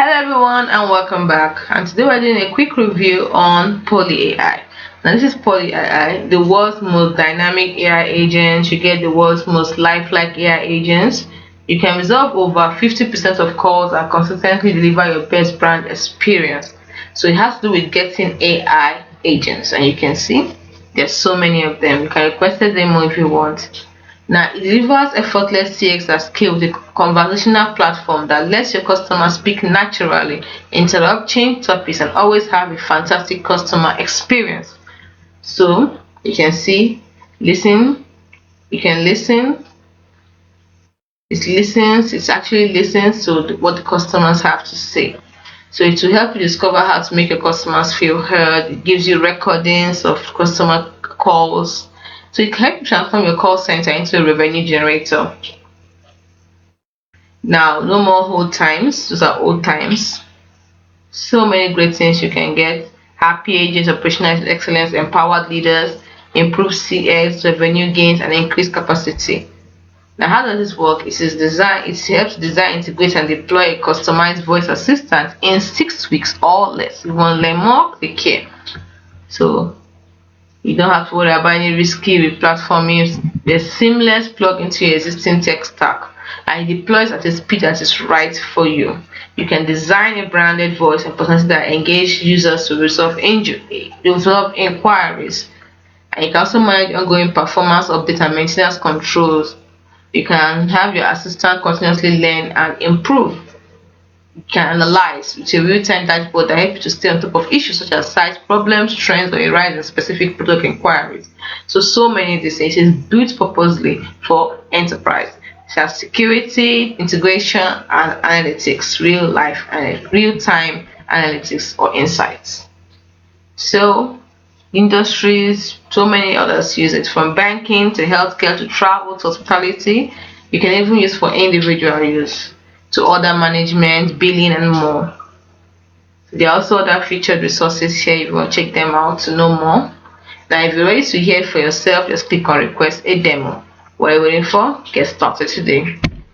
Hello everyone and welcome back, and today we're doing a quick review on Poly AI. Now this is Poly AI, the world's most dynamic AI agent. You get the world's most lifelike AI agents. You can resolve over 50% of calls and consistently deliver your best brand experience. So it has to do with getting AI agents, and you can see there's so many of them. You can request a demo if you want. Now, it delivers effortless CX at scale with a conversational platform that lets your customers speak naturally, interrupt, change topics, and always have a fantastic customer experience. So, you can see, listen, you can listen, it actually listens to what the customers have to say. So it will help you discover how to make your customers feel heard. It gives you recordings of customer calls. So it can help you transform your call center into a revenue generator. Now, no more hold times. Those are old times. So many great things you can get. Happy agents, operational excellence, empowered leaders, improved CX, revenue gains, and increased capacity. Now, how does this work? It is design. It helps design, integrate, and deploy a customized voice assistant in 6 weeks or less. You want to learn more? Click here. So you don't have to worry about any risky replatforming. There's seamless plug into your existing tech stack, and it deploys at a speed that is right for you. You can design a branded voice and personality that engage users to resolve inquiries. And you can also manage ongoing performance updates and maintenance controls. You can have your assistant continuously learn and improve. You can analyze with a real-time dashboard that helps you to stay on top of issues such as site problems, trends, or a rise in specific product inquiries. So many of these things is built purposely for enterprise. It has security, integration, and analytics, real-time analytics or insights. So industries, so many others use it, from banking to healthcare to travel to hospitality. You can even use for individual use to order management, billing, and more. There are also other featured resources here if you want to check them out to know more. Now, if you're ready to hear for yourself, just click on request a demo. What are you waiting for? Get started today.